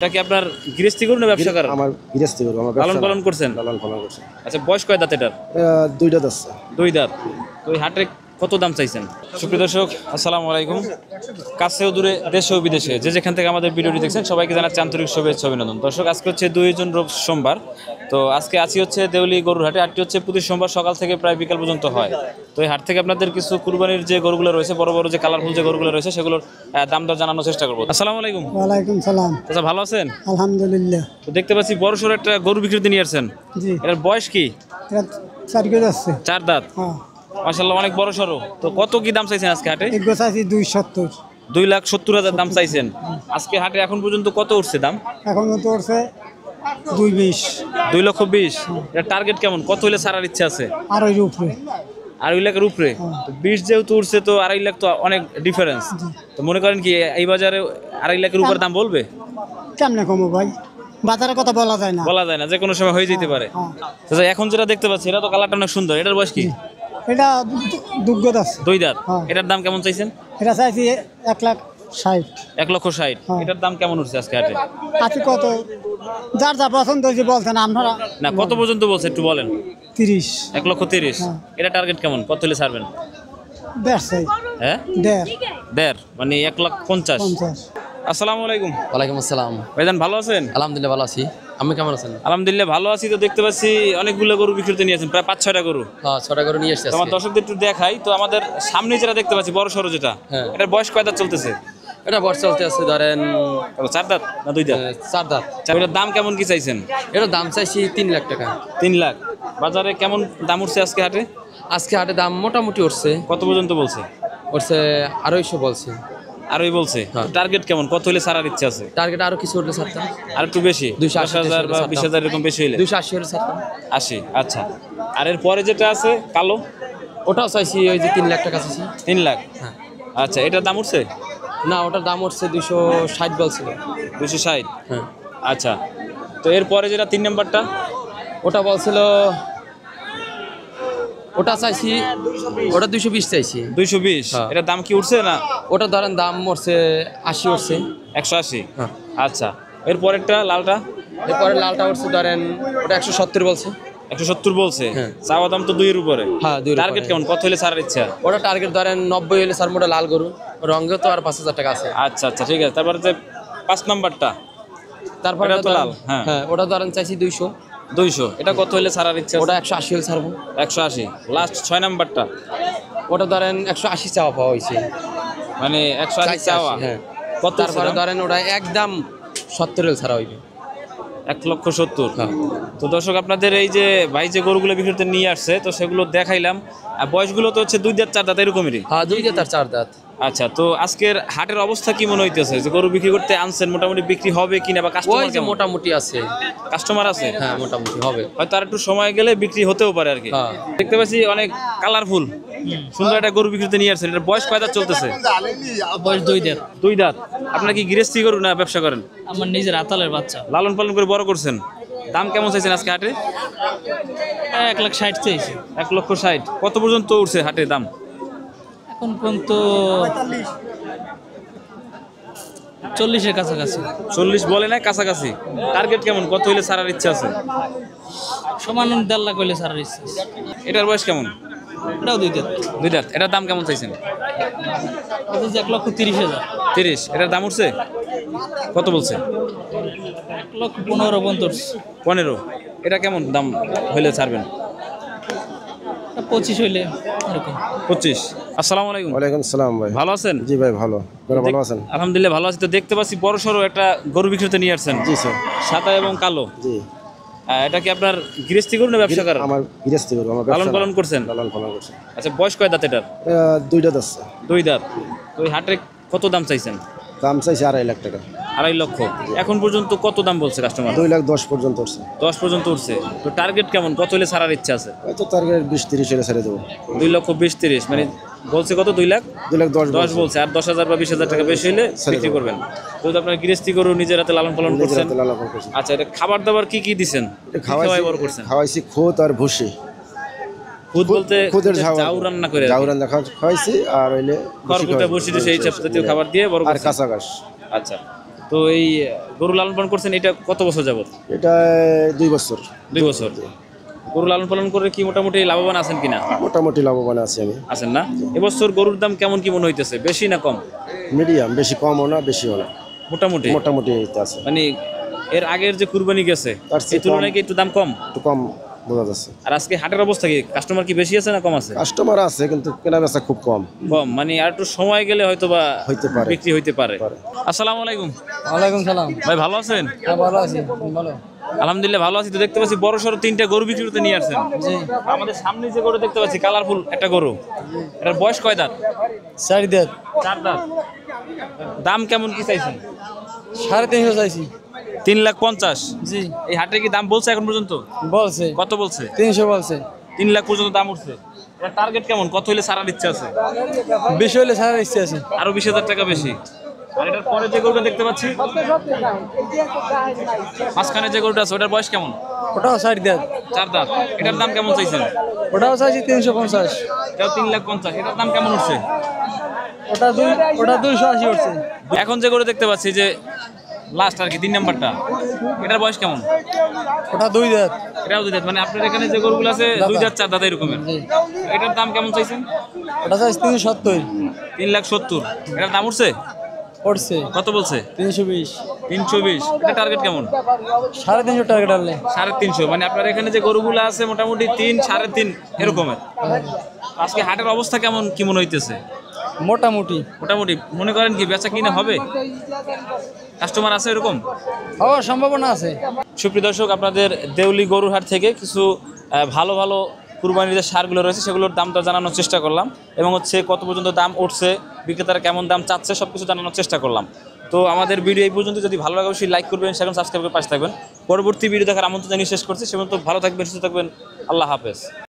এটা কি আপনার গৃহস্থী গরু না ব্যবসা করেন? আমার গৃহস্থী গরু, আমার লালন পালন করছেন? লালন পালন করছি। আচ্ছা, বয়স কয় দাঁত এটার? দুইটা যাচ্ছে। দুই দাঁত। তো এই হাটে কত দাম চাইছেন? সুপ্রিয় দর্শক, আসসালামু আলাইকুম। কাছেও দূরে, দেশে ও বিদেশে যে যেখান থেকে আমাদের ভিডিওটি দেখছেন সবাইকে জানাচ্ছি আন্তরিক শুভেচ্ছা অভিনন্দন। দর্শক, আজকে হচ্ছে 2 জুন রোজ সোমবার। তো আজকে আছি হচ্ছে দেউলি গরুর হাটে। হাটটি হচ্ছে প্রতি সোমবার সকাল থেকে প্রায় বিকাল পর্যন্ত হয়। তো এই হাট থেকে আপনাদের কিছু কুরবানির যে গরুগুলো রয়েছে, বড় বড় যে কালারফুল যে গরুগুলো রয়েছে, সেগুলোর দাম দর জানানোর চেষ্টা করবো। আসসালামু আলাইকুম। ওয়ালাইকুম সালাম। আচ্ছা, ভালো আছেন? আলহামদুলিল্লাহ। তো দেখতে পাচ্ছি বড় সড়ো একটা গরু বিক্রিতে নিয়ে আসছেন। জি, এটার বয়স কি? এটা 4 কেজি আছে। 4 দাঁত। হ্যাঁ, মাশাআল্লাহ, অনেক বড় সড়ো। তো কত কি দাম চাইছেন আজকে হাটে? এগুলো চাইছি 270। 2,70,000 দাম চাইছেন। আজকে হাটে এখন পর্যন্ত কত উঠছে দাম? এখন তো উঠছে 220। 2,20,000। এটা টার্গেট কেমন? কত হলে ছাড়ার ইচ্ছা আছে? আর ওই উপরে 2.5 লাখের উপরে। তো 20 যেহেতু উঠছে, তো 2.5 লাখ তো অনেক ডিফারেন্স। তো মনে করেন কি এই বাজারে 2.5 লাখের উপরে দাম বলবে? কেমনে কমো ভাই, বাজারের কথা বলা যায় না। বলা যায় না, যে কোনো সময় হয়ে যেতে পারে। হ্যাঁ। আচ্ছা, এখন যেটা দেখতে পাচ্ছি এটা তো কালারটা অনেক সুন্দর। এটার বয়স কি? এটা দুগ্গত আছে। 2 দাঁত। হ্যাঁ। এটার দাম কেমন চাইছেন? এটা চাইছি 1,60,000। 1,60,000। হ্যাঁ। এটার দাম কেমন উঠছে আজকে হাটে? আছে কত, যার যা পছন্দ হয়েছে বলছেন আপনারা। না, কত পর্যন্ত বলছে একটু বলেন। 30। 1,30,000। হ্যাঁ। এটা টার্গেট কেমন? কত হলে ছাড়বেন? দেড় চাই। হ্যাঁ, 1.5 মানে 1,50,000। 50। আসসালামু আলাইকুম। ওয়ালাইকুম আসসালাম। ভাইজান, ভালো আছেন? আলহামদুলিল্লাহ ভালো আছি। আপনি কেমন আছেন? আলহামদুলিল্লাহ ভালো আছি। তো দেখতে পাচ্ছি অনেকগুলো গরু বিক্রিতে নিয়েছেন, প্রায় 5-6টা গরু। হ্যাঁ, 6টা করে নিয়ে এসেছি তো আমার আজকে। দর্শকদের একটু দেখাই। তো আমাদের সামনে যেটা দেখতে পাচ্ছি বড় সড়ো যেটা, হ্যাঁ। এটার বয়স কয় দাঁত চলতেছে? এটা বর্ষ চলতে আছে ধরেন 4 দাঁত না 2 দাঁত? 4 দাঁত। এটার দাম কেমন কি চাইছেন? এটার দাম চাইছি 3 লাখ টাকা। 3 লাখ। বাজারে কেমন দাম উঠছে আজকে হাটে? আজকে হাটে দাম মোটামুটি উঠছে কত পর্যন্ত বলছে? 250 বলছে। আরই বলছে। হ্যাঁ। টার্গেট কেমন? কত হলে ছাড়ার ইচ্ছা আছে? টার্গেট আরো কিছু উঠলে ছাড়তাম। আর একটু বেশি? 280 10,000 বা 20,000 এরকম বেশি হইলে? 280 হলে ছাড়তাম। 80। আচ্ছা। আর এর পরে যেটা আছে কালো, ওটাও চাইছি ওই যে 3 লাখ টাকা চাইছি। 3 লাখ। হ্যাঁ। আচ্ছা, এটার দাম উঠছে? না, ওটার দাম উঠছে 260 বলছিল। 260। হ্যাঁ। আচ্ছা। তো এর পরে যেটা 3 নাম্বারটা, ওটা বলছিল, ওটা চাইছি, ওটা 220 চাইছি। 220। হ্যাঁ। এটার দাম কি উঠছে না? ওটা ধরেন দাম উঠছে 80 উঠছে। 180। হ্যাঁ। আচ্ছা। এর পরেরটা লালটা? এরপরে লালটা উঠছে ধরেন ওটা 170 বলছে। 170 বলছে। হ্যাঁ। চাওয়া দাম তো 2 এর উপরে। হ্যাঁ, 2 এর টার্গেট উপরে। কেমন? কত হলে ছাড়ার ইচ্ছা? ওটা টার্গেট ধরেন 90 হলে স্যার, মোটা লাল গরু রঙে তো আর 5,000 টাকা আছে। আচ্ছা আচ্ছা, ঠিক আছে। তারপরে যে 5 নাম্বারটা, তারপরে এটা তো ধরেন- লাল, হ্যাঁ। হ্যাঁ, ওটা ধরেন চাইছি 200। 200। এটা কত হলে ছাড়ার ইচ্ছা আছে? ওটা 180 হলে ছাড়বো। 180। লাস্ট 6 নাম্বারটা, ওটা ধরেন 180 চাওয়া পাওয়া হয়েছে। মানে 180 চাইছি চাওয়া। 80, হ্যাঁ। কত তারপরে ধরেন ওটা একদম 70 হলে ছাড়া হইবে। 1,70,000। হ্যাঁ। তো দর্শক, আপনাদের এই যে ভাই যে গরুগুলো বিক্রিতে নিয়ে আসছে, তো সেগুলো দেখাইলাম। আর বয়সগুলো তো হচ্ছে 2 দাঁত 4 দাঁত এরকমই। হ্যাঁ, 2 দাঁত আর 4 দাঁত। আচ্ছা। তো আজকের হাটের অবস্থা কি মনে হইতেছে? যে গরু বিক্রি করতে আনছেন, মোটামুটি বিক্রি হবে কিনা, বা ওই কাস্টমার যে কেমন? মোটামুটি আছে। কাস্টমার আছে? হ্যাঁ, মোটামুটি হবে। হয়তো আর একটু সময় গেলে বিক্রি হতেও পারে আর কি। হ্যাঁ। দেখতে পাচ্ছি অনেক কালারফুল সুন্দর একটা গরু বিক্রিতে নিয়ে আসছেন। এটার বয়স কয় দাঁত চলতেছে? বয়স 2 দাঁত। 2 দাঁত। আপনার কি গৃহস্থী গরু না ব্যবসা করেন? আমার নিজের আতালের বাচ্চা। লালন পালন করে বড় করছেন। দাম কেমন চাইছেন আজকে হাটে? 1,60,000 চাইছি। 1,60,000। কত পর্যন্ত উঠছে হাটে দাম? এখন পর্যন্ত 40-এর কাছাকাছি। 40 বলে না, কাছাকাছি। টার্গেট কেমন? কত হইলে ছাড়ার ইচ্ছা আছে? সমান 1.5 লাখ হইলে সারার ইচ্ছা। এটার বয়স কেমন? এটাও 2 দাঁত। 2 দাঁত। এটার দাম কেমন চাইছেন? এটা হচ্ছে 1,30,000। 30। এটার দাম উঠছে? কত বলছে? 1,15,000 পর্যন্ত। 15। এটা কেমন দাম হইলে ছাড়বেন? 25 হইলে এরকম। 25। আসসালামু আলাইকুম। ওয়ালাইকুম সালাম ভাই। ভালো আছেন? জি ভাই, ভালো। আপনারা ভালো আছেন? আলহামদুলিল্লাহ ভালো আছি। তো দেখতে পাচ্ছি বড় সড়ো একটা গরু বিক্রিতে নিয়ে আসছেন। জি স্যার। সাদা এবং কালো। জি, এটা কি আপনার গৃহস্থী গরু না ব্যবসা করেন? আমার গৃহস্থী গরু, আমার লালন পালন করছেন? লালন পালন করছি। আচ্ছা, বয়স কয় দাঁত এটার? দুইটা যাচ্ছে। 2 দাঁত। তো এই হাটে কত দাম চাইছেন? দাম চাইছি 2.5 লাখ টাকা। 2.5 লক্ষ। এখন পর্যন্ত কত দাম বলছে কাস্টমার? 2,10,000 পর্যন্ত উঠছে। 10 পর্যন্ত উঠছে। তো টার্গেট কেমন? কত হলে ছাড়ার ইচ্ছা আছে? হয়তো টার্গেট 20-30 হলে ছেড়ে দেবো। 2,20,30। মানে বলছে কত? 2 লাখ 2,10,000 বলছে। আর 10,000 বা 20,000 টাকা বেশি হলে বিক্রি করবেন। তো আপনার গৃহস্থী গরু নিজের হাতে লালন পালন করছেন। লালন পালন করছি। আচ্ছা, এটা খাবার দাবার কি কি দিছেন? খাওয়াই বড় করছেন? খাওয়াইছি খুদ আর ভুসি। খুদ বলতে খুদের জাউ রান্না করে? জাউ রান্না খাওয়াইছি, আর হইলে খড়কুটা বসি সেই সব জাতীয় খাবার দিয়ে বড় আর করছেন? কাঁচা ঘাস। আচ্ছা। তো এই গরু লালন পালন করছেন এটা কত বছর যাবত? এটা 2 বছর 2 বছর। গরু লালন পালন করে কি মোটামুটি লাভবান আছেন কিনা? মোটামুটি লাভবান আছি আমি। আছেন না? এবছর গরুর দাম কেমন কি মনে হইতেছে, বেশি না কম? মিডিয়াম, বেশি কমও না বেশিও না, মোটামুটি মোটামুটি এইতে আছে। মানে এর আগের যে কুরবানি গেছে তার চেয়ে এই তুলনায় কি একটু দাম কম? একটু কম বোঝা যাচ্ছে। আর আজকে হাটের অবস্থা কি, কাস্টমার কি বেশি আছে না কম আছে? কাস্টমার আছে কিন্তু কেনা বেচা খুব কম। কম, মানে আর একটু সময় গেলে হয়তো বা হইতে পারে। বিক্রি হইতে পারে। আসসালামু আলাইকুম ওয়ালাইকুম সালাম। ভাই, ভালো আছেন? হ্যাঁ ভালো আছি, ভালো। আলহামদুলিল্লাহ ভালো আছি। তো দেখতে পাচ্ছি বড় সড়ো 3টা গরু বিক্রি করতে নিয়ে আসছেন। আমাদের সামনে যে গরু দেখতে পাচ্ছি কালারফুল একটা গরু, এটার বয়স কয় দাঁত? 4 দাঁত। 4 দাঁত। দাম কেমন কি চাইছেন? 350 চাইছি। 3,50,000। জি এই হাটে কি দাম বলছে এখন পর্যন্ত? বলছে কত বলছে? 300 বলছে। 3 লাখ পর্যন্ত দাম উঠছে। এটা টার্গেট কেমন, কত হইলে ছাড়ার ইচ্ছা আছে? 20 হলে ছাড়ার ইচ্ছে আছে। আরো 20,000 টাকা বেশি। আর এটার পরে যে গরুটা দেখতে পাচ্ছি মাঝখানে যে গরুটা আছে ওটার বয়স কেমন? ওটাও 4 দাঁত। 4 দাঁত। এটার দাম কেমন চাইছেন? ওটাও চাইছি 350। এটাও 3,50,000। এটার দাম কেমন উঠছে? ওটা 280 উঠছে। এখন যে গরু দেখতে পাচ্ছি যে লাস্ট আর কি 3 নাম্বারটা, এটার বয়স কেমন? ওটা 2 দাঁত। এটাও 2 দাঁত। মানে আপনার এখানে যে গরুগুলো আছে 2 দাঁত 4 দাঁত এরকমের। এটার দাম কেমন চাইছেন? ওটা চাইছি 370। 3,70,000। এটার দাম উঠছে? উঠছে কত বলছে? 320। 320। এটা টার্গেট কেমন? 350 টার্গেট আনলে। 350। মানে আপনার এখানে যে গরুগুলো আছে মোটামুটি 3, 3.5 এরকমের। আজকে হাটের অবস্থা কেমন কি মনে হইতেছে? মোটামুটি মোটামুটি। মনে করেন কি বেচা কিনা হবে? কাস্টমার আছে এরকম? হওয়ার সম্ভাবনা আছে। সুপ্রিয় দর্শক, আপনাদের দেউলি গরুর হাট থেকে কিছু ভালো ভালো কুরবানির যে সারগুলো রয়েছে সেগুলোর দাম তো জানানোর চেষ্টা করলাম, এবং হচ্ছে কত পর্যন্ত দাম উঠছে, বিক্রেতারা কেমন দাম চাচ্ছে সব কিছু জানানোর চেষ্টা করলাম। তো আমাদের ভিডিও এই পর্যন্ত, যদি ভালো লাগে অবশ্যই লাইক করবেন, সেখানে সাবস্ক্রাইব করে পাশে থাকবেন। পরবর্তী ভিডিও দেখার আমন্ত্রণ জানিয়ে শেষ করছি। সে পর্যন্ত ভালো থাকবেন, সুস্থ থাকবেন। আল্লাহ হাফেজ।